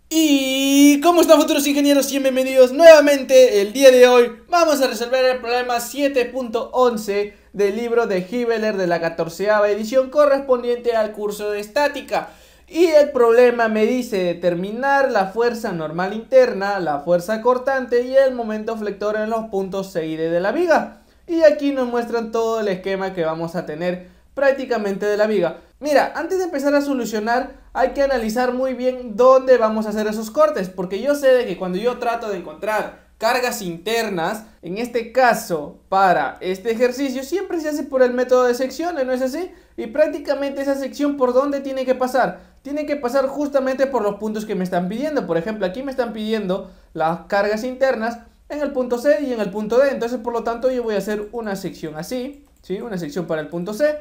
¿Y cómo están, futuros ingenieros? Y bienvenidos nuevamente. El día de hoy vamos a resolver el problema 7.11 del libro de Hibeler de la 14ª edición correspondiente al curso de estática. Y el problema me dice determinar la fuerza normal interna, la fuerza cortante y el momento flector en los puntos C y D de la viga. Y aquí nos muestran todo el esquema que vamos a tener prácticamente de la viga. Mira, antes de empezar a solucionar hay que analizar muy bien dónde vamos a hacer esos cortes, porque yo sé de que cuando yo trato de encontrar cargas internas, en este caso para este ejercicio siempre se hace por el método de secciones, ¿no es así? Y prácticamente esa sección, ¿por dónde tiene que pasar? Tiene que pasar justamente por los puntos que me están pidiendo. Por ejemplo, aquí me están pidiendo las cargas internas en el punto C y en el punto D. Entonces, por lo tanto, yo voy a hacer una sección así, ¿sí? Una sección para el punto C.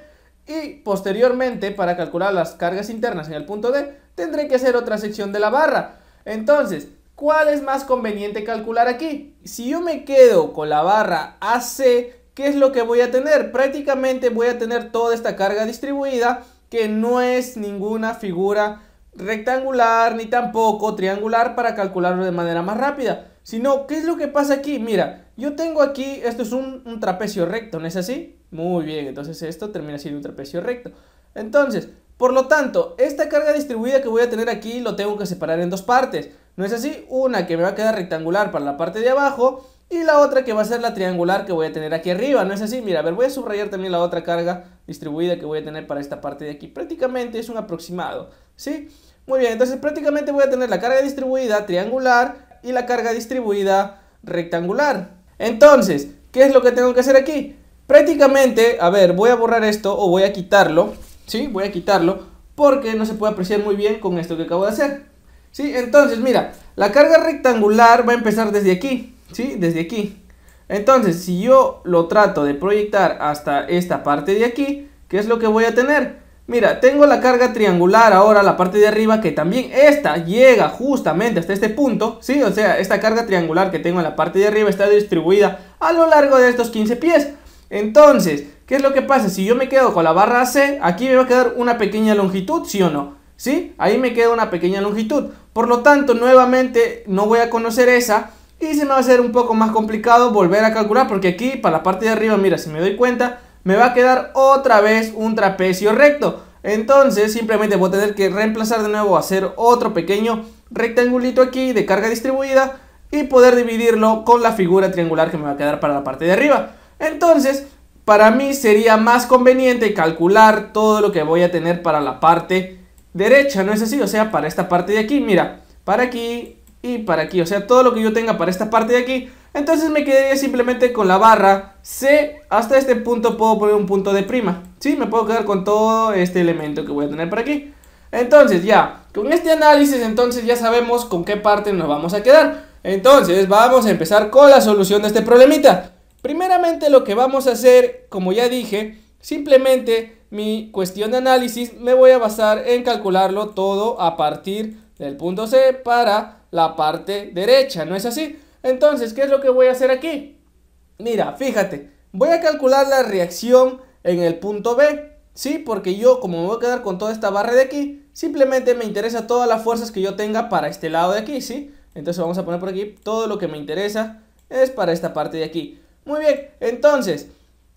Y posteriormente, para calcular las cargas internas en el punto D, tendré que hacer otra sección de la barra. Entonces, ¿cuál es más conveniente calcular aquí? Si yo me quedo con la barra AC, ¿qué es lo que voy a tener? Prácticamente voy a tener toda esta carga distribuida, que no es ninguna figura rectangular ni tampoco triangular para calcularlo de manera más rápida. Sino, ¿qué es lo que pasa aquí? Mira, yo tengo aquí, esto es un trapecio recto, ¿no es así? Muy bien, entonces esto termina siendo un trapecio recto. Entonces, por lo tanto, esta carga distribuida que voy a tener aquí lo tengo que separar en dos partes. ¿No es así? Una que me va a quedar rectangular para la parte de abajo y la otra que va a ser la triangular que voy a tener aquí arriba. ¿No es así? Mira, a ver, voy a subrayar también la otra carga distribuida que voy a tener para esta parte de aquí. Prácticamente es un aproximado, ¿sí? Muy bien, entonces prácticamente voy a tener la carga distribuida triangular y la carga distribuida rectangular. Entonces, ¿qué es lo que tengo que hacer aquí? Prácticamente, a ver, voy a borrar esto o voy a quitarlo, ¿sí? Voy a quitarlo porque no se puede apreciar muy bien con esto que acabo de hacer, ¿sí? Entonces, mira, la carga rectangular va a empezar desde aquí, ¿sí? Desde aquí. Entonces, si yo lo trato de proyectar hasta esta parte de aquí, ¿qué es lo que voy a tener? Mira, tengo la carga triangular ahora, la parte de arriba, que también esta llega justamente hasta este punto, ¿sí? O sea, esta carga triangular que tengo en la parte de arriba está distribuida a lo largo de estos 15 pies. Entonces, ¿qué es lo que pasa? Si yo me quedo con la barra C, aquí me va a quedar una pequeña longitud, ¿sí o no? ¿Sí? Ahí me queda una pequeña longitud. Por lo tanto, nuevamente no voy a conocer esa y se me va a hacer un poco más complicado volver a calcular, porque aquí para la parte de arriba, mira, si me doy cuenta, me va a quedar otra vez un trapecio recto. Entonces simplemente voy a tener que reemplazar de nuevo, hacer otro pequeño rectangulito aquí de carga distribuida y poder dividirlo con la figura triangular que me va a quedar para la parte de arriba. Entonces, para mí sería más conveniente calcular todo lo que voy a tener para la parte derecha, ¿no es así? O sea, para esta parte de aquí, mira, para aquí y para aquí, o sea, todo lo que yo tenga para esta parte de aquí. Entonces me quedaría simplemente con la barra C. Hasta este punto puedo poner un punto de prima, ¿sí? Me puedo quedar con todo este elemento que voy a tener por aquí. Entonces ya, con este análisis entonces ya sabemos con qué parte nos vamos a quedar. Entonces vamos a empezar con la solución de este problemita. Primeramente lo que vamos a hacer, como ya dije, simplemente mi cuestión de análisis me voy a basar en calcularlo todo a partir del punto C para la parte derecha, ¿no es así? Entonces, ¿qué es lo que voy a hacer aquí? Mira, fíjate, voy a calcular la reacción en el punto B, ¿sí? Porque yo, como me voy a quedar con toda esta barra de aquí, simplemente me interesa todas las fuerzas que yo tenga para este lado de aquí, ¿sí? Entonces vamos a poner por aquí, todo lo que me interesa es para esta parte de aquí. Muy bien, entonces,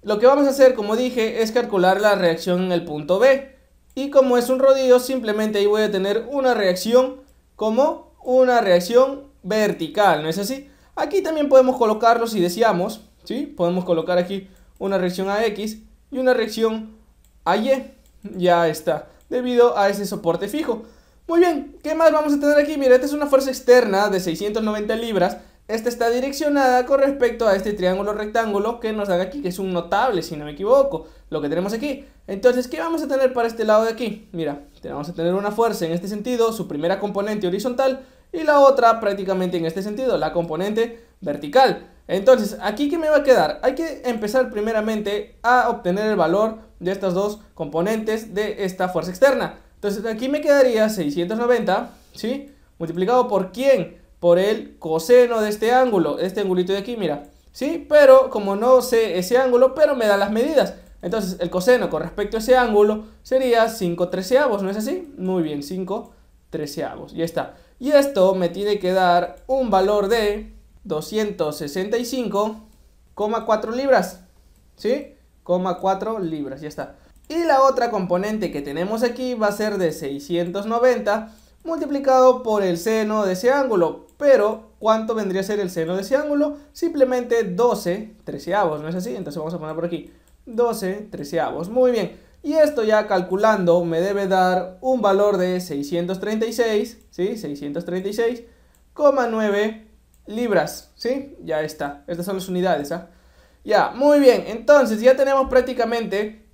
lo que vamos a hacer, como dije, es calcular la reacción en el punto B. Y como es un rodillo, simplemente ahí voy a tener una reacción como una reacción vertical, ¿no es así? Aquí también podemos colocarlo si deseamos, ¿sí? Podemos colocar aquí una reacción a X y una reacción a Y. Ya está, debido a ese soporte fijo. Muy bien, ¿qué más vamos a tener aquí? Mira, esta es una fuerza externa de 690 libras. Esta está direccionada con respecto a este triángulo rectángulo que nos dan aquí, que es un notable, si no me equivoco, lo que tenemos aquí. Entonces, ¿qué vamos a tener para este lado de aquí? Mira, vamos a tener una fuerza en este sentido, su primera componente horizontal, y la otra prácticamente en este sentido, la componente vertical. Entonces, ¿aquí qué me va a quedar? Hay que empezar primeramente a obtener el valor de estas dos componentes de esta fuerza externa. Entonces, aquí me quedaría 690, ¿sí? Multiplicado por ¿quién? Por el coseno de este ángulo, este angulito de aquí, mira, ¿sí? Pero como no sé ese ángulo, pero me da las medidas. Entonces, el coseno con respecto a ese ángulo sería 5/13, ¿no es así? Muy bien, 5 treceavos. Ya está. Y esto me tiene que dar un valor de 265,4 libras. ¿Sí? 4 libras, ya está. Y la otra componente que tenemos aquí va a ser de 690 multiplicado por el seno de ese ángulo. Pero, ¿cuánto vendría a ser el seno de ese ángulo? Simplemente 12 treceavos, ¿no es así? Entonces vamos a poner por aquí 12 treceavos. Muy bien. Y esto ya calculando me debe dar un valor de 636, ¿sí? 636,9 libras, ¿sí? Ya está. Estas son las unidades, ¿ah? Ya, muy bien. Entonces ya tenemos prácticamente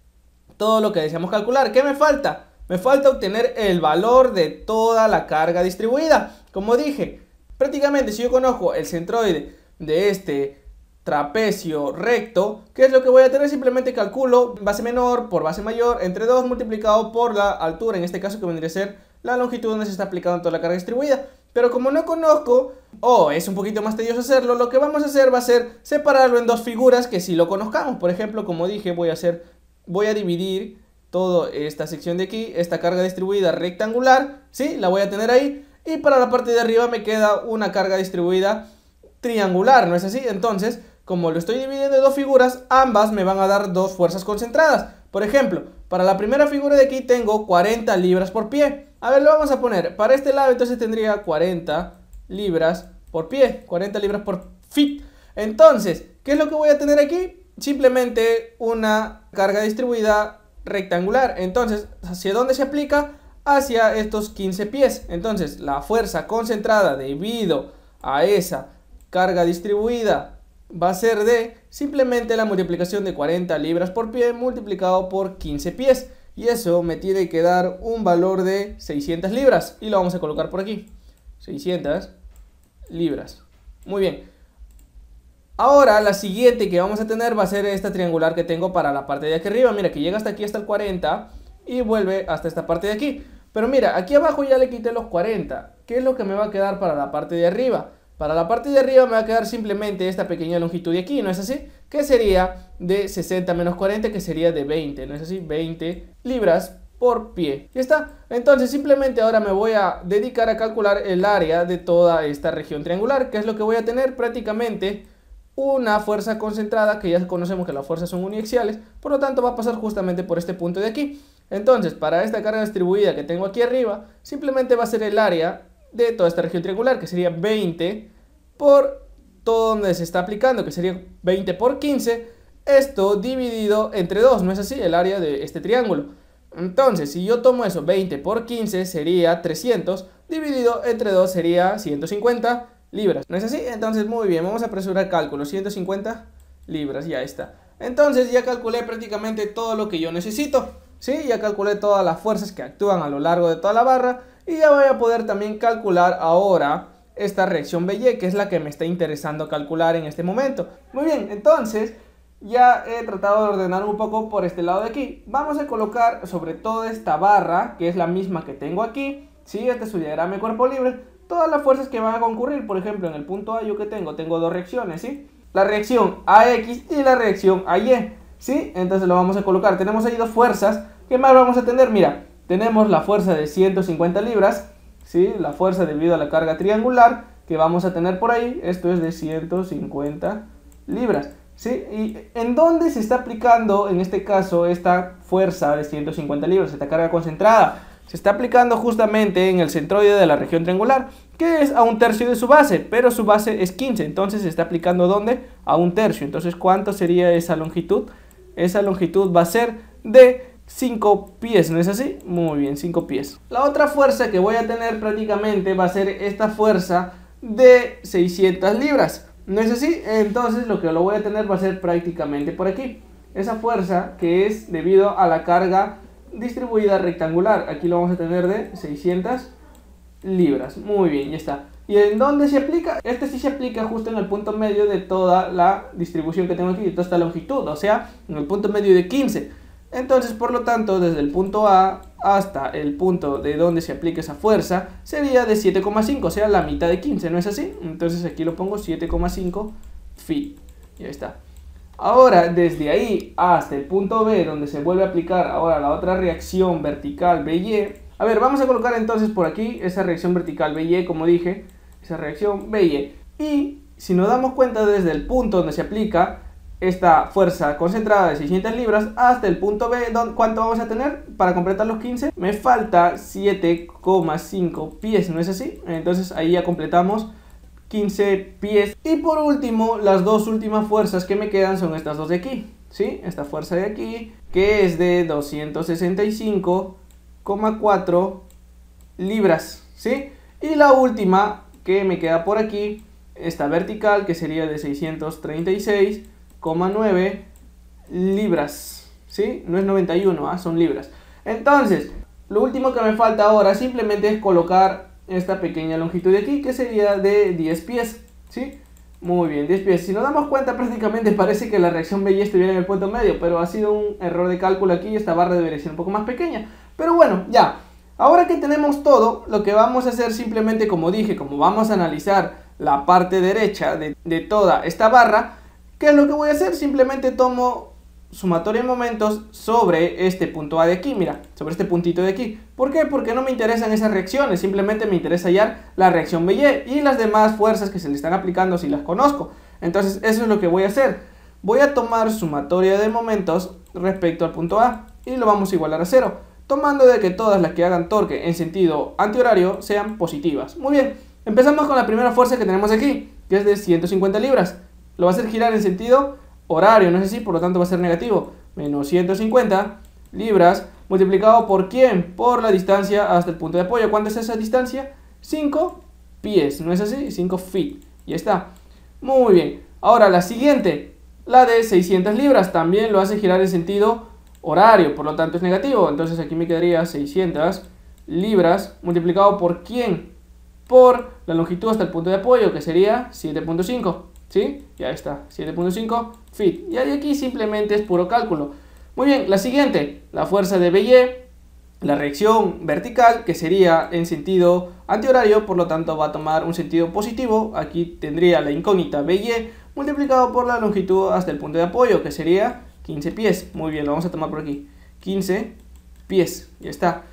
todo lo que deseamos calcular. ¿Qué me falta? Me falta obtener el valor de toda la carga distribuida. Como dije, prácticamente si yo conozco el centroide de este trapecio recto, ¿qué es lo que voy a tener? Simplemente calculo base menor por base mayor entre 2 multiplicado por la altura, en este caso que vendría a ser la longitud donde se está aplicando toda la carga distribuida. Pero como no conozco, o es un poquito más tedioso hacerlo, lo que vamos a hacer va a ser separarlo en dos figuras que si lo conozcamos. Por ejemplo, como dije, voy a dividir toda esta sección de aquí, esta carga distribuida rectangular, ¿sí? La voy a tener ahí. Y para la parte de arriba me queda una carga distribuida triangular, ¿no es así? Entonces, como lo estoy dividiendo en dos figuras, ambas me van a dar dos fuerzas concentradas. Por ejemplo, para la primera figura de aquí tengo 40 libras por pie. A ver, lo vamos a poner. Para este lado entonces tendría 40 libras por pie, 40 libras por feet. Entonces, ¿qué es lo que voy a tener aquí? Simplemente una carga distribuida rectangular. Entonces, ¿hacia dónde se aplica? Hacia estos 15 pies. Entonces, la fuerza concentrada debido a esa carga distribuida va a ser de simplemente la multiplicación de 40 libras por pie multiplicado por 15 pies. Y eso me tiene que dar un valor de 600 libras. Y lo vamos a colocar por aquí. 600 libras. Muy bien. Ahora la siguiente que vamos a tener va a ser esta triangular que tengo para la parte de aquí arriba. Mira que llega hasta aquí, hasta el 40 y vuelve hasta esta parte de aquí. Pero mira, aquí abajo ya le quité los 40. ¿Qué es lo que me va a quedar para la parte de arriba? Para la parte de arriba me va a quedar simplemente esta pequeña longitud de aquí, ¿no es así? Que sería de 60 menos 40, que sería de 20, ¿no es así? 20 libras por pie. ¿Ya está? Entonces simplemente ahora me voy a dedicar a calcular el área de toda esta región triangular. ¿Qué es lo que voy a tener? Prácticamente una fuerza concentrada, que ya conocemos que las fuerzas son uniaxiales, por lo tanto va a pasar justamente por este punto de aquí. Entonces, para esta carga distribuida que tengo aquí arriba, simplemente va a ser el área de toda esta región triangular, que sería 20 por todo donde se está aplicando, que sería 20 por 15, esto dividido entre 2, ¿no es así? El área de este triángulo. Entonces, si yo tomo eso, 20 por 15 sería 300, dividido entre 2 sería 150 libras, ¿no es así? Entonces, muy bien, vamos a apresurar el cálculo, 150 libras, ya está. Entonces, ya calculé prácticamente todo lo que yo necesito, ¿sí? Ya calculé todas las fuerzas que actúan a lo largo de toda la barra. Y ya voy a poder también calcular ahora esta reacción BY, que es la que me está interesando calcular en este momento. Muy bien, entonces ya he tratado de ordenar un poco por este lado de aquí. Vamos a colocar sobre toda esta barra, que es la misma que tengo aquí, ¿sí? Este es su diagrama de cuerpo libre, todas las fuerzas que van a concurrir. Por ejemplo, en el punto A yo que tengo dos reacciones, ¿sí? La reacción AX y la reacción AY, ¿sí? Entonces lo vamos a colocar. Tenemos ahí dos fuerzas. ¿Qué más vamos a tener? Mira, tenemos la fuerza de 150 libras, ¿sí? La fuerza debido a la carga triangular que vamos a tener por ahí. Esto es de 150 libras, ¿sí? ¿Y en dónde se está aplicando en este caso esta fuerza de 150 libras, esta carga concentrada? Se está aplicando justamente en el centroide de la región triangular, que es a 1/3 de su base, pero su base es 15, entonces se está aplicando ¿dónde? A 1/3. Entonces, ¿cuánto sería esa longitud? Esa longitud va a ser de 5 pies, ¿no es así? Muy bien, 5 pies. La otra fuerza que voy a tener prácticamente va a ser esta fuerza de 600 libras, ¿no es así? Entonces lo que lo voy a tener va a ser prácticamente por aquí. Esa fuerza que es debido a la carga distribuida rectangular. Aquí lo vamos a tener de 600 libras. Muy bien, ya está. ¿Y en dónde se aplica? Este sí se aplica justo en el punto medio de toda la distribución que tengo aquí, de toda esta longitud, o sea, en el punto medio de 15. Entonces, por lo tanto, desde el punto A hasta el punto de donde se aplica esa fuerza sería de 7,5, o sea, la mitad de 15, ¿no es así? Entonces aquí lo pongo 7,5 phi. Ya está. Ahora, desde ahí hasta el punto B, donde se vuelve a aplicar ahora la otra reacción vertical BY, A ver, vamos a colocar entonces por aquí esa reacción vertical BY, como dije, esa reacción BY. Y si nos damos cuenta desde el punto donde se aplica esta fuerza concentrada de 600 libras hasta el punto B, ¿cuánto vamos a tener para completar los 15? Me falta 7,5 pies, ¿no es así? Entonces ahí ya completamos 15 pies. Y por último, las dos últimas fuerzas que me quedan son estas dos de aquí, ¿sí? Esta fuerza de aquí, que es de 265,4 libras, ¿sí? Y la última que me queda por aquí, esta vertical, que sería de 636,9 libras, ¿sí? No es 91, son libras. Entonces, lo último que me falta ahora simplemente es colocar esta pequeña longitud de aquí, que sería de 10 pies, ¿sí? Muy bien, 10 pies. Si nos damos cuenta, prácticamente parece que la reacción BY estuviera en el punto medio, pero ha sido un error de cálculo aquí. Esta barra debería ser un poco más pequeña. Pero bueno, ya. Ahora que tenemos todo, lo que vamos a hacer simplemente, como dije, como vamos a analizar la parte derecha de toda esta barra, ¿qué es lo que voy a hacer? Simplemente tomo sumatoria de momentos sobre este punto A de aquí, mira, sobre este puntito de aquí. ¿Por qué? Porque no me interesan esas reacciones, simplemente me interesa hallar la reacción BY y las demás fuerzas que se le están aplicando si las conozco. Entonces eso es lo que voy a hacer. Voy a tomar sumatoria de momentos respecto al punto A y lo vamos a igualar a 0, tomando de que todas las que hagan torque en sentido antihorario sean positivas. Muy bien, empezamos con la primera fuerza que tenemos aquí, que es de 150 libras. Lo va a hacer girar en sentido horario, no es así, por lo tanto va a ser negativo. Menos 150 libras multiplicado por ¿quién? Por la distancia hasta el punto de apoyo. ¿Cuánto es esa distancia? 5 pies, ¿no es así? 5 feet. Ya está. Muy bien. Ahora la siguiente, la de 600 libras, también lo hace girar en sentido horario, por lo tanto es negativo. Entonces aquí me quedaría 600 libras multiplicado por ¿quién? Por la longitud hasta el punto de apoyo, que sería 7,5. ¿Sí? Ya está, 7,5 feet. Y aquí simplemente es puro cálculo. Muy bien, la siguiente, la fuerza de BY, la reacción vertical, que sería en sentido antihorario, por lo tanto va a tomar un sentido positivo. Aquí tendría la incógnita BY multiplicado por la longitud hasta el punto de apoyo, que sería 15 pies. Muy bien, lo vamos a tomar por aquí, 15 pies, ya está.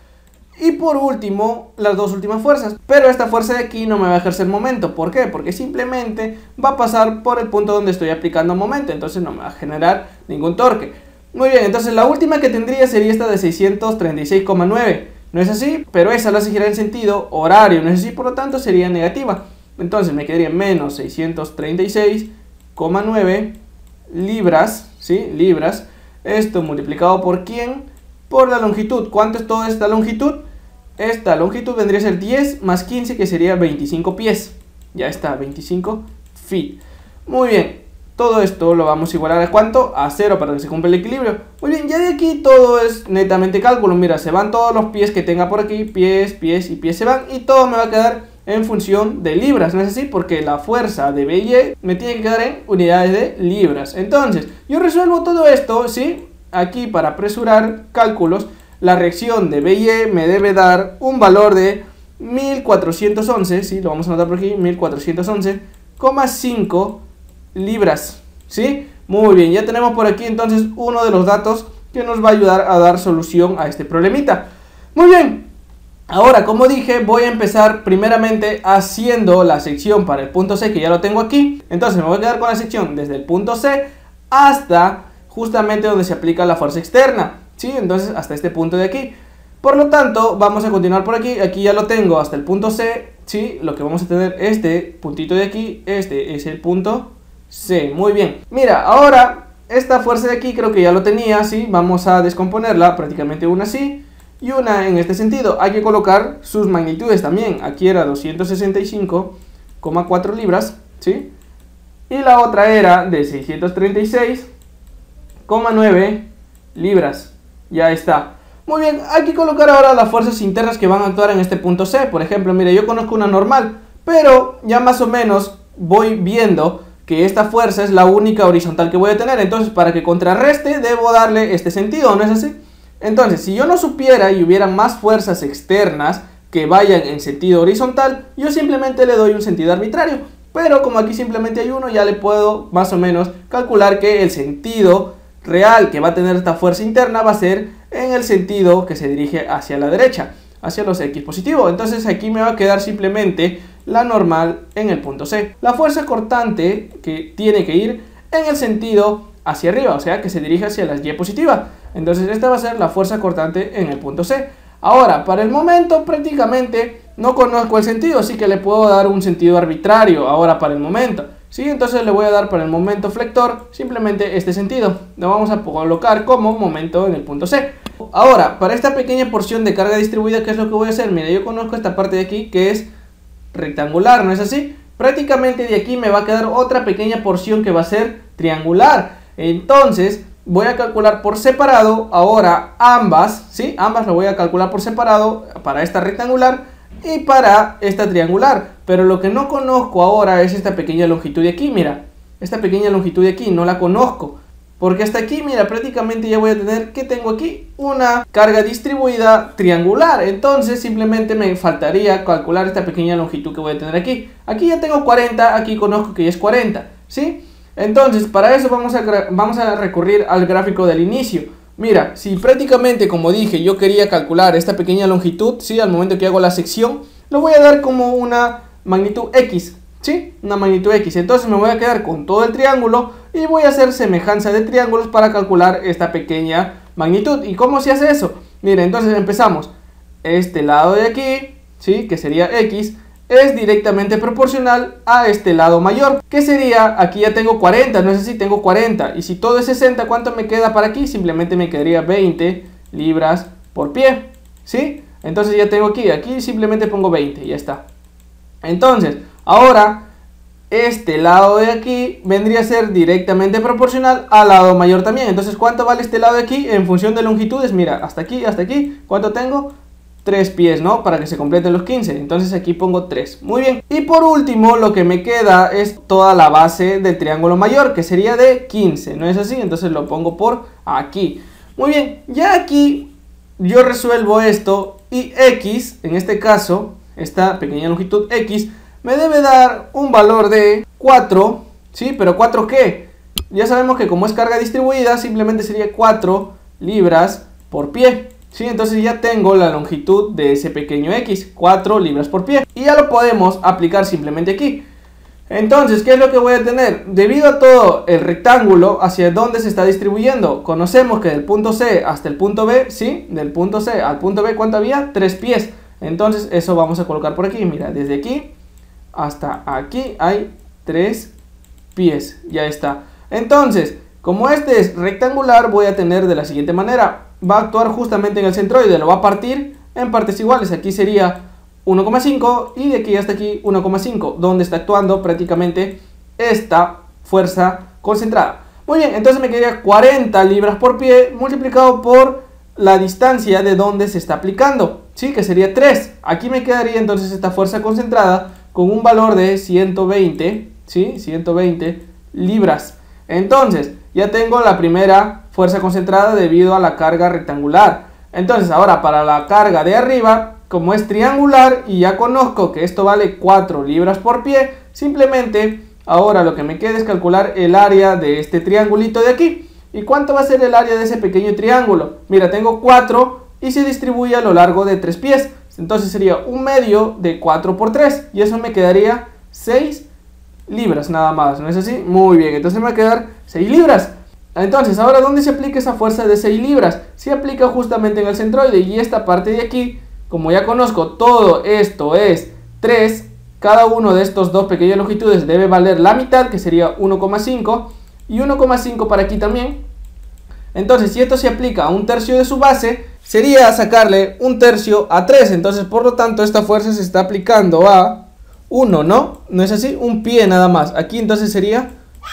Y por último, las dos últimas fuerzas. Pero esta fuerza de aquí no me va a ejercer momento. ¿Por qué? Porque simplemente va a pasar por el punto donde estoy aplicando momento. Entonces no me va a generar ningún torque. Muy bien, entonces la última que tendría sería esta de 636,9. ¿No es así? Pero esa la hace girar en sentido horario. ¿No es así? Por lo tanto sería negativa. Entonces me quedaría menos 636,9 libras. ¿Sí? Libras. Esto multiplicado por ¿quién? Por la longitud. ¿Cuánto es toda esta longitud? Esta longitud vendría a ser 10 más 15, que sería 25 pies. Ya está, 25 feet. Muy bien, todo esto lo vamos a igualar a ¿cuánto? A 0 para que se cumpla el equilibrio. Muy bien, ya de aquí todo es netamente cálculo. Mira, se van todos los pies que tenga por aquí. Pies, pies y pies se van. Y todo me va a quedar en función de libras, ¿no es así? Porque la fuerza de BY me tiene que quedar en unidades de libras. Entonces, yo resuelvo todo esto, ¿sí? Aquí para apresurar cálculos, la reacción de BY me debe dar un valor de 1411, ¿sí? Lo vamos a anotar por aquí, 1411,5 libras, ¿sí? Muy bien, ya tenemos por aquí entonces uno de los datos que nos va a ayudar a dar solución a este problemita. Muy bien, ahora como dije voy a empezar primeramente haciendo la sección para el punto C, que ya lo tengo aquí. Entonces me voy a quedar con la sección desde el punto C hasta justamente donde se aplica la fuerza externa, ¿sí? Entonces hasta este punto de aquí. Por lo tanto vamos a continuar por aquí. Aquí ya lo tengo hasta el punto C, ¿sí? Lo que vamos a tener, este puntito de aquí, este es el punto C. Muy bien, mira, ahora esta fuerza de aquí creo que ya lo tenía, ¿sí? Vamos a descomponerla, prácticamente una así y una en este sentido. Hay que colocar sus magnitudes también. Aquí era 265,4 libras, ¿sí? Y la otra era de 636,9 libras. Ya está. Muy bien, hay que colocar ahora las fuerzas internas que van a actuar en este punto C. Por ejemplo, mire, yo conozco una normal, pero ya más o menos voy viendo que esta fuerza es la única horizontal que voy a tener. Entonces, para que contrarreste, debo darle este sentido, ¿no es así? Entonces, si yo no supiera y hubiera más fuerzas externas que vayan en sentido horizontal, yo simplemente le doy un sentido arbitrario. Pero como aquí simplemente hay uno, ya le puedo más o menos calcular que el sentido real que va a tener esta fuerza interna va a ser en el sentido que se dirige hacia la derecha. hacia los X positivos. Entonces aquí me va a quedar simplemente la normal en el punto C. La fuerza cortante que tiene que ir en el sentido hacia arriba, o sea que se dirige hacia las Y positivas. Entonces esta va a ser la fuerza cortante en el punto C. Ahora, para el momento prácticamente no conozco el sentido, así que le puedo dar un sentido arbitrario ahora para el momento. ¿Sí? Entonces le voy a dar para el momento flector simplemente este sentido. Lo vamos a colocar como momento en el punto C. Ahora, para esta pequeña porción de carga distribuida, ¿qué es lo que voy a hacer? Mira, yo conozco esta parte de aquí que es rectangular, ¿no es así? Prácticamente de aquí me va a quedar otra pequeña porción que va a ser triangular. Entonces voy a calcular por separado ahora ambas, ¿sí? Ambas lo voy a calcular por separado para esta rectangular y para esta triangular. Pero lo que no conozco ahora es esta pequeña longitud de aquí, mira. Esta pequeña longitud de aquí no la conozco. Porque hasta aquí, mira, prácticamente ya voy a tener que tengo aquí una carga distribuida triangular. Entonces simplemente me faltaría calcular esta pequeña longitud que voy a tener aquí. Aquí ya tengo 40, aquí conozco que ya es 40, ¿sí? Entonces para eso vamos a recurrir al gráfico del inicio. Mira, si prácticamente, como dije, yo quería calcular esta pequeña longitud, ¿sí? Al momento que hago la sección, lo voy a dar como una magnitud X, ¿sí? Una magnitud X. Entonces me voy a quedar con todo el triángulo y voy a hacer semejanza de triángulos para calcular esta pequeña magnitud. ¿Y cómo se hace eso? Mira, entonces empezamos. Este lado de aquí, ¿sí? Que sería X, es directamente proporcional a este lado mayor, que sería, aquí ya tengo 40, no es así, tengo 40, y si todo es 60, ¿cuánto me queda para aquí? Simplemente me quedaría 20 libras por pie, ¿sí? Entonces ya tengo aquí simplemente pongo 20, y ya está. Entonces, ahora, este lado de aquí vendría a ser directamente proporcional al lado mayor también. Entonces, ¿cuánto vale este lado de aquí? En función de longitudes, mira, hasta aquí, ¿cuánto tengo? 3 pies, ¿no? Para que se completen los 15. Entonces aquí pongo 3. Muy bien. Y por último, lo que me queda es toda la base del triángulo mayor, que sería de 15. ¿No es así? Entonces lo pongo por aquí. Muy bien. Ya aquí yo resuelvo esto y X, en este caso, esta pequeña longitud X, me debe dar un valor de 4. ¿Sí? ¿Pero 4 qué? Ya sabemos que como es carga distribuida, simplemente sería 4 libras por pie. ¿Sí? Entonces ya tengo la longitud de ese pequeño X, 4 libras por pie. Y ya lo podemos aplicar simplemente aquí. Entonces, ¿qué es lo que voy a tener? Debido a todo el rectángulo, ¿hacia dónde se está distribuyendo? Conocemos que del punto C hasta el punto B, ¿sí? Del punto C al punto B, ¿cuánto había? 3 pies. Entonces eso vamos a colocar por aquí. Mira, desde aquí hasta aquí hay 3 pies. Ya está. Entonces, como este es rectangular, voy a tener de la siguiente manera. Va a actuar justamente en el centroide, lo va a partir en partes iguales. Aquí sería 1,5 y de aquí hasta aquí 1,5, donde está actuando prácticamente esta fuerza concentrada. Muy bien, entonces me quedaría 40 libras por pie multiplicado por la distancia de donde se está aplicando, ¿sí? Que sería 3. Aquí me quedaría entonces esta fuerza concentrada con un valor de 120, ¿sí? 120 libras. Entonces, ya tengo la primera fuerza concentrada debido a la carga rectangular. Entonces, ahora para la carga de arriba, como es triangular y ya conozco que esto vale 4 libras por pie, simplemente ahora lo que me queda es calcular el área de este triangulito de aquí. ¿Y cuánto va a ser el área de ese pequeño triángulo? Mira, tengo 4 y se distribuye a lo largo de 3 pies. Entonces sería un medio de 4 por 3 y eso me quedaría 6 libras nada más, ¿no es así? Muy bien, entonces me va a quedar 6 libras. Entonces, ahora ¿dónde se aplica esa fuerza de 6 libras? Se aplica justamente en el centroide y esta parte de aquí, como ya conozco, todo esto es 3, cada uno de estos dos pequeñas longitudes debe valer la mitad, que sería 1,5 y 1,5 para aquí también. Entonces, si esto se aplica a un tercio de su base, sería sacarle un tercio a 3. Entonces, por lo tanto, esta fuerza se está aplicando a 1, ¿no? ¿No es así? Un pie nada más. Aquí entonces sería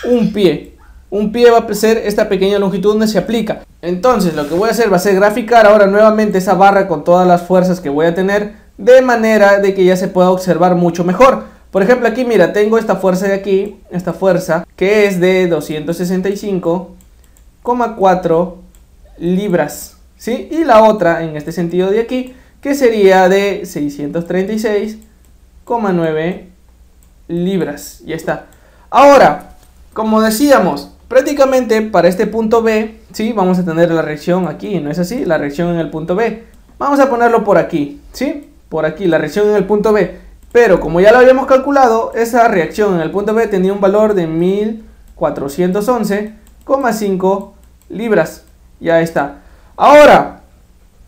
un pie. Un pie va a ser esta pequeña longitud donde se aplica. Entonces lo que voy a hacer va a ser graficar ahora nuevamente esa barra con todas las fuerzas que voy a tener, de manera de que ya se pueda observar mucho mejor. Por ejemplo aquí mira, tengo esta fuerza de aquí, esta fuerza que es de 265,4 libras, ¿sí? Y la otra en este sentido de aquí, que sería de 636,9 libras. Ya está. Ahora, como decíamos, prácticamente para este punto B, ¿sí? Vamos a tener la reacción aquí, ¿no es así? La reacción en el punto B. Vamos a ponerlo por aquí, ¿sí? Por aquí, la reacción en el punto B. Pero como ya lo habíamos calculado, esa reacción en el punto B tenía un valor de 1411,5 libras. Ya está. Ahora,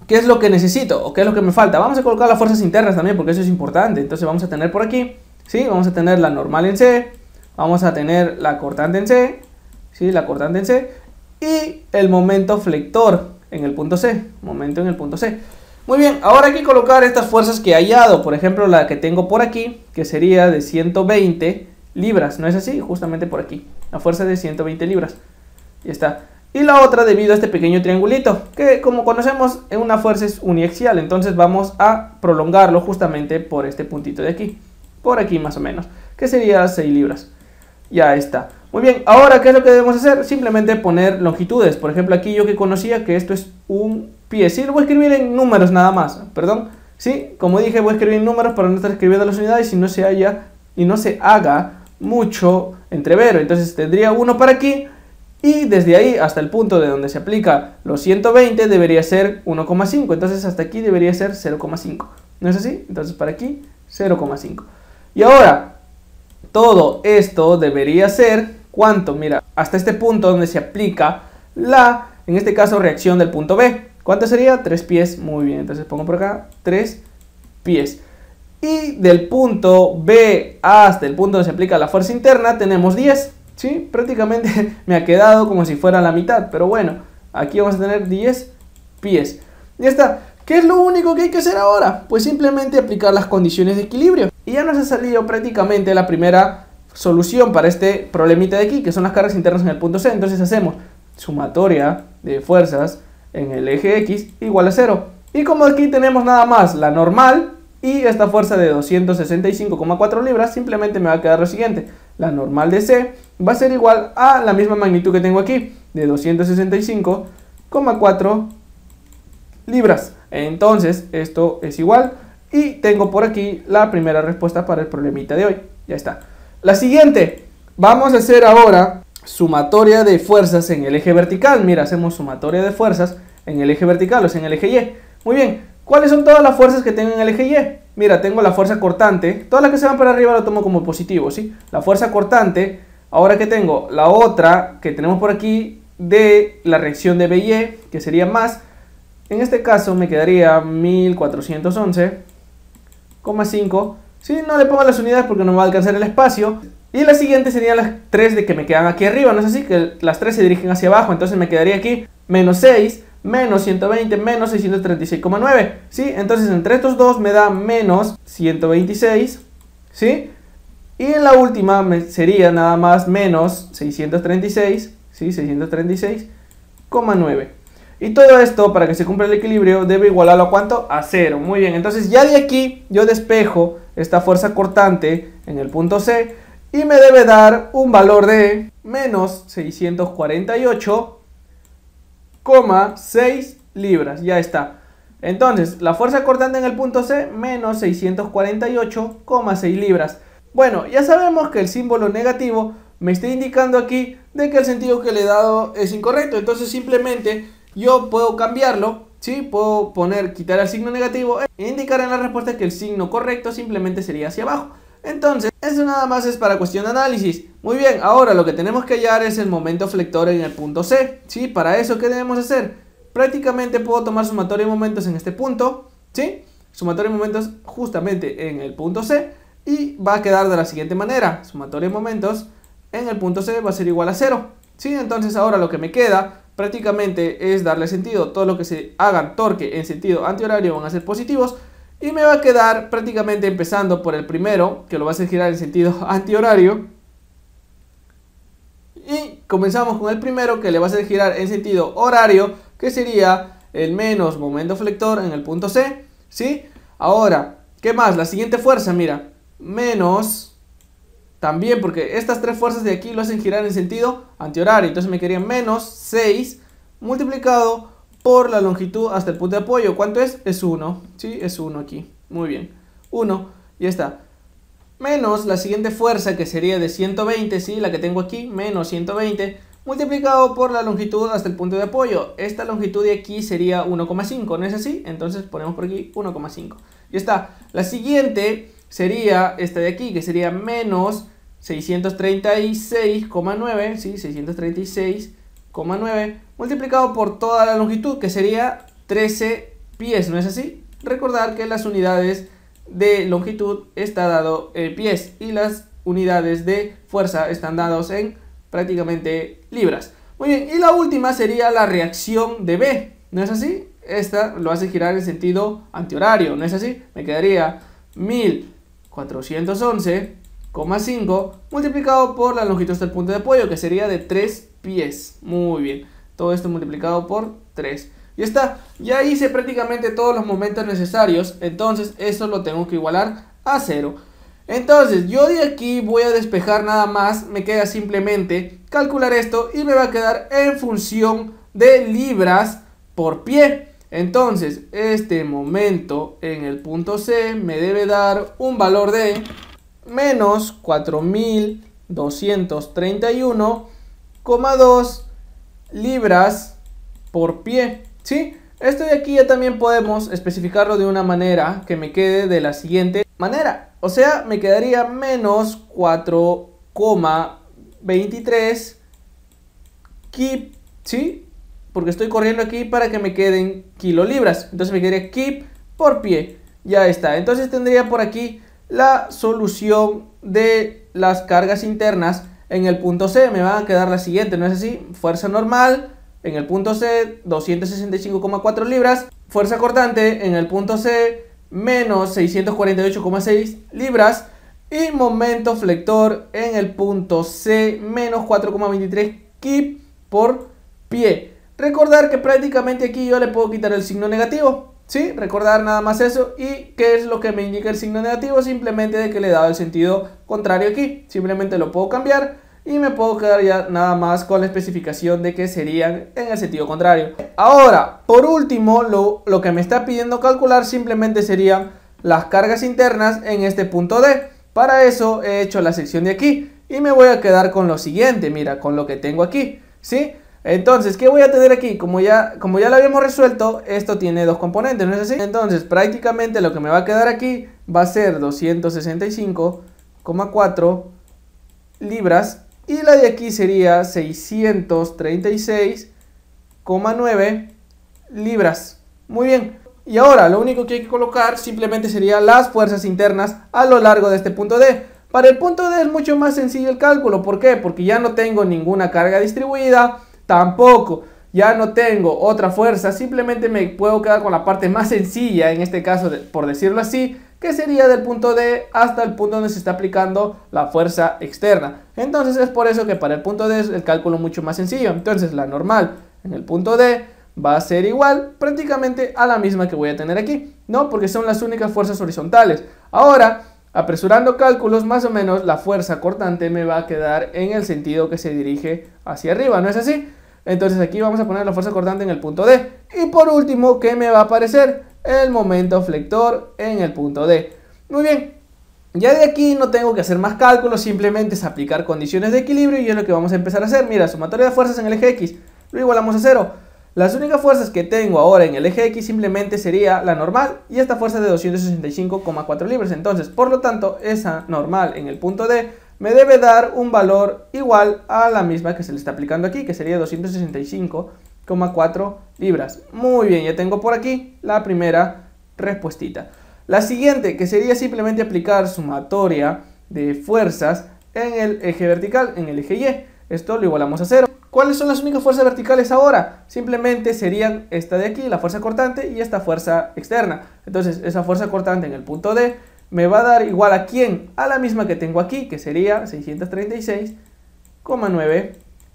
¿qué es lo que necesito? ¿O qué es lo que me falta? Vamos a colocar las fuerzas internas también, porque eso es importante. Entonces vamos a tener por aquí, ¿sí? Vamos a tener la normal en C. Vamos a tener la cortante en C. ¿Sí? La cortante en C. Y el momento flector en el punto C. Momento en el punto C. Muy bien, ahora hay que colocar estas fuerzas que he hallado. Por ejemplo, la que tengo por aquí, que sería de 120 libras. ¿No es así? Justamente por aquí. La fuerza de 120 libras. Ya está. Y la otra debido a este pequeño triangulito, que como conocemos, una fuerza es uniaxial. Entonces vamos a prolongarlo justamente por este puntito de aquí. Por aquí más o menos. Que sería 6 libras. Ya está. Muy bien, ahora ¿qué es lo que debemos hacer? Simplemente poner longitudes. Por ejemplo, aquí yo que conocía que esto es un pie. Sí, lo voy a escribir en números nada más. Perdón. Sí, como dije, voy a escribir en números para no estar escribiendo las unidades y no se haga mucho entrevero. Entonces tendría 1 para aquí. Y desde ahí hasta el punto de donde se aplica los 120 debería ser 1,5. Entonces hasta aquí debería ser 0,5. ¿No es así? Entonces para aquí 0,5. Y ahora, todo esto debería ser, ¿cuánto? Mira, hasta este punto donde se aplica la, en este caso, reacción del punto B. ¿Cuánto sería? 3 pies. Muy bien, entonces pongo por acá 3 pies. Y del punto B hasta el punto donde se aplica la fuerza interna tenemos 10. ¿Sí? Prácticamente me ha quedado como si fuera la mitad. Pero bueno, aquí vamos a tener 10 pies. Ya está. ¿Qué es lo único que hay que hacer ahora? Pues simplemente aplicar las condiciones de equilibrio. Y ya nos ha salido prácticamente la primera solución para este problemita de aquí, que son las cargas internas en el punto C. Entonces hacemos sumatoria de fuerzas en el eje X igual a 0. Y como aquí tenemos nada más la normal y esta fuerza de 265,4 libras, simplemente me va a quedar lo siguiente. La normal de C va a ser igual a la misma magnitud que tengo aquí, de 265,4 libras. Entonces esto es igual y tengo por aquí la primera respuesta para el problemita de hoy. Ya está. La siguiente, vamos a hacer ahora sumatoria de fuerzas en el eje vertical. Mira, hacemos sumatoria de fuerzas en el eje vertical, o sea, en el eje Y. Muy bien, ¿cuáles son todas las fuerzas que tengo en el eje Y? Mira, tengo la fuerza cortante, todas las que se van para arriba lo tomo como positivo, ¿sí? La fuerza cortante, ahora que tengo la otra que tenemos por aquí de la reacción de BY, que sería más. En este caso me quedaría 1411,5. Sí, no le pongo las unidades porque no me va a alcanzar el espacio. Y la siguiente serían las 3 de que me quedan aquí arriba. No es así, que las 3 se dirigen hacia abajo. Entonces me quedaría aquí menos 6, menos 120, menos 636,9. ¿Sí? Entonces entre estos dos me da menos 126. ¿Sí? Y en la última sería nada más menos 636. ¿Sí? 636,9. Y todo esto, para que se cumpla el equilibrio, debe igualarlo a ¿cuánto? A 0. Muy bien, entonces ya de aquí yo despejo esta fuerza cortante en el punto C y me debe dar un valor de menos 648,6 libras. Ya está. Entonces, la fuerza cortante en el punto C, menos 648,6 libras. Bueno, ya sabemos que el símbolo negativo me está indicando aquí de que el sentido que le he dado es incorrecto. Entonces simplemente yo puedo cambiarlo, ¿sí? Puedo quitar el signo negativo e indicar en la respuesta que el signo correcto simplemente sería hacia abajo. Entonces, eso nada más es para cuestión de análisis. Muy bien, ahora lo que tenemos que hallar es el momento flector en el punto C, ¿sí? Para eso, ¿qué debemos hacer? Prácticamente puedo tomar sumatoria de momentos en este punto, ¿sí? Sumatoria de momentos justamente en el punto C y va a quedar de la siguiente manera. Sumatoria de momentos en el punto C va a ser igual a 0, ¿sí? Entonces ahora lo que me queda prácticamente es darle sentido. Todo lo que se hagan torque en sentido antihorario van a ser positivos. Y me va a quedar prácticamente empezando por el primero, que lo va a hacer girar en sentido antihorario. Y comenzamos con el primero, que le va a hacer girar en sentido horario, que sería el menos momento flector en el punto C, ¿sí? Ahora, ¿qué más? La siguiente fuerza, mira, menos... También porque estas tres fuerzas de aquí lo hacen girar en sentido antihorario. Entonces me quedaría menos 6 multiplicado por la longitud hasta el punto de apoyo. ¿Cuánto es? Es 1. ¿Sí? Es 1 aquí. Muy bien. 1. Ya está. Menos la siguiente fuerza que sería de 120. ¿Sí? La que tengo aquí. Menos 120. multiplicado por la longitud hasta el punto de apoyo. Esta longitud de aquí sería 1,5, ¿no es así? Entonces ponemos por aquí 1,5. Ya está. La siguiente sería esta de aquí, que sería menos 636,9, ¿sí? 636,9 multiplicado por toda la longitud, que sería 13 pies, ¿no es así? Recordar que las unidades de longitud está dado en pies y las unidades de fuerza están dados en prácticamente libras. Muy bien, y la última sería la reacción de B, ¿no es así? Esta lo hace girar en sentido antihorario, ¿no es así? Me quedaría 1411,5 multiplicado por la longitud hasta el punto de apoyo, que sería de 3 pies. Muy bien, todo esto multiplicado por 3. Ya está, ya hice prácticamente todos los momentos necesarios, entonces esto lo tengo que igualar a 0. Entonces yo de aquí voy a despejar nada más, me queda simplemente calcular esto y me va a quedar en función de libras por pie. Entonces este momento en el punto C me debe dar un valor de menos 4231,2 libras por pie. ¿Sí? Esto de aquí ya también podemos especificarlo de una manera que me quede de la siguiente manera. O sea, me quedaría menos 4,23 kip, ¿sí? Porque estoy corriendo aquí para que me queden kilolibras. Entonces me quedaría kip por pie. Ya está. Entonces tendría por aquí la solución de las cargas internas en el punto C. Me van a quedar la siguiente, ¿no es así? Fuerza normal en el punto C, 265,4 libras. Fuerza cortante en el punto C, menos 648,6 libras. Y momento flector en el punto C, menos 4,23 kip por pie. Recordar que prácticamente aquí yo le puedo quitar el signo negativo, ¿sí? Recordar nada más eso. ¿Y qué es lo que me indica el signo negativo? Simplemente de que le he dado el sentido contrario aquí. Simplemente lo puedo cambiar y me puedo quedar ya nada más con la especificación de que serían en el sentido contrario. Ahora, por último, lo que me está pidiendo calcular simplemente serían las cargas internas en este punto D. Para eso he hecho la sección de aquí y me voy a quedar con lo siguiente, mira, con lo que tengo aquí, ¿sí? Entonces, ¿qué voy a tener aquí? Como ya lo habíamos resuelto, esto tiene dos componentes, ¿no es así? Entonces, prácticamente lo que me va a quedar aquí va a ser 265,4 libras. Y la de aquí sería 636,9 libras. Muy bien. Y ahora lo único que hay que colocar simplemente serían las fuerzas internas a lo largo de este punto D. Para el punto D es mucho más sencillo el cálculo. ¿Por qué? Porque ya no tengo ninguna carga distribuida. Tampoco ya no tengo otra fuerza. Simplemente me puedo quedar con la parte más sencilla, en este caso, por decirlo así, que sería del punto D hasta el punto donde se está aplicando la fuerza externa. Entonces es por eso que para el punto D es el cálculo mucho más sencillo. Entonces la normal en el punto D va a ser igual prácticamente a la misma que voy a tener aquí, ¿no? Porque son las únicas fuerzas horizontales. Ahora, apresurando cálculos, más o menos la fuerza cortante me va a quedar en el sentido que se dirige hacia arriba, ¿no es así? Entonces aquí vamos a poner la fuerza cortante en el punto D. Y por último, ¿qué me va a aparecer? El momento flector en el punto D. Muy bien, ya de aquí no tengo que hacer más cálculos, simplemente es aplicar condiciones de equilibrio y es lo que vamos a empezar a hacer. Mira, sumatoria de fuerzas en el eje X, lo igualamos a 0. Las únicas fuerzas que tengo ahora en el eje X simplemente sería la normal y esta fuerza de 265,4 libras. Entonces, por lo tanto, esa normal en el punto D me debe dar un valor igual a la misma que se le está aplicando aquí, que sería 265,4 libras. Muy bien, ya tengo por aquí la primera respuestita. La siguiente, que sería simplemente aplicar sumatoria de fuerzas en el eje vertical, en el eje Y. Esto lo igualamos a 0. ¿Cuáles son las únicas fuerzas verticales ahora? Simplemente serían esta de aquí, la fuerza cortante, y esta fuerza externa. Entonces, esa fuerza cortante en el punto D me va a dar igual a ¿quién? A la misma que tengo aquí, que sería 636,9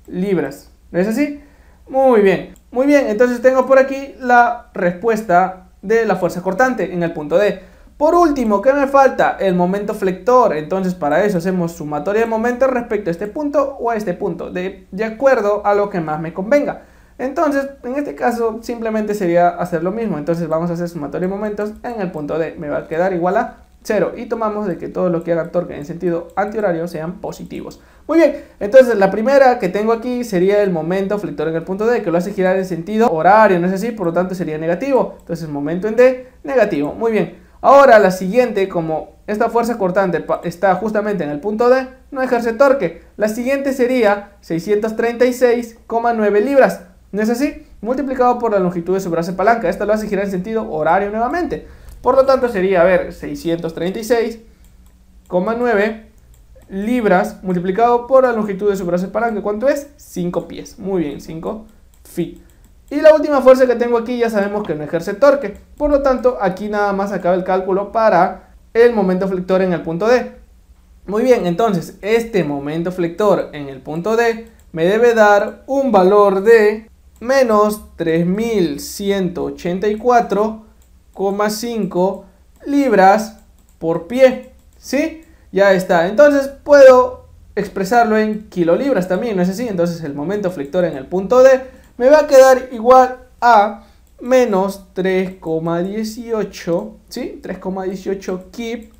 libras. ¿No es así? Muy bien. Muy bien, entonces tengo por aquí la respuesta de la fuerza cortante en el punto D. Por último, ¿qué me falta? El momento flector. Entonces para eso hacemos sumatoria de momentos respecto a este punto o a este punto, de acuerdo a lo que más me convenga. Entonces, en este caso, simplemente sería hacer lo mismo. Entonces vamos a hacer sumatoria de momentos en el punto D. Me va a quedar igual a 0 y tomamos de que todo lo que haga torque en sentido antihorario sean positivos. Muy bien, entonces la primera que tengo aquí sería el momento flector en el punto D, que lo hace girar en sentido horario, ¿no es así? Por lo tanto sería negativo. Entonces momento en D, negativo. Muy bien. Ahora la siguiente, como esta fuerza cortante está justamente en el punto D, no ejerce torque. La siguiente sería 636,9 libras, ¿no es así? Multiplicado por la longitud de su brazo de palanca. Esta lo hace girar en sentido horario nuevamente. Por lo tanto sería, a ver, 636,9 libras multiplicado por la longitud de su brazo de palanca. ¿Cuánto es? 5 pies. Muy bien, 5 feet. Y la última fuerza que tengo aquí ya sabemos que no ejerce torque. Por lo tanto, aquí nada más acaba el cálculo para el momento flector en el punto D. Muy bien, entonces este momento flector en el punto D me debe dar un valor de menos 3184,5 libras por pie. ¿Sí? Ya está. Entonces puedo expresarlo en kilolibras también, ¿no es así? Entonces el momento flector en el punto D me va a quedar igual a menos 3,18, ¿sí? 3,18 kip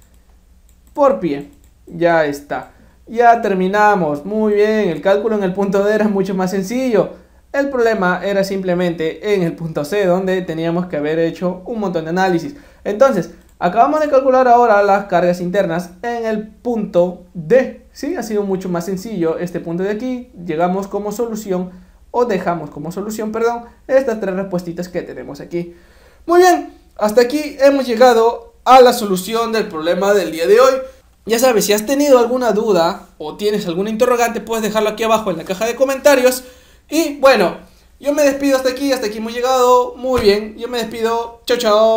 por pie. Ya está. Ya terminamos. Muy bien. El cálculo en el punto D era mucho más sencillo. El problema era simplemente en el punto C, donde teníamos que haber hecho un montón de análisis. Entonces, acabamos de calcular ahora las cargas internas en el punto D. ¿Sí? Ha sido mucho más sencillo este punto de aquí. Llegamos como solución, o dejamos como solución, perdón, estas tres respuestas que tenemos aquí. Muy bien, hasta aquí hemos llegado a la solución del problema del día de hoy. Ya sabes, si has tenido alguna duda o tienes alguna interrogante, puedes dejarlo aquí abajo en la caja de comentarios. Y bueno, yo me despido hasta aquí hemos llegado. Muy bien, yo me despido. Chao, chao.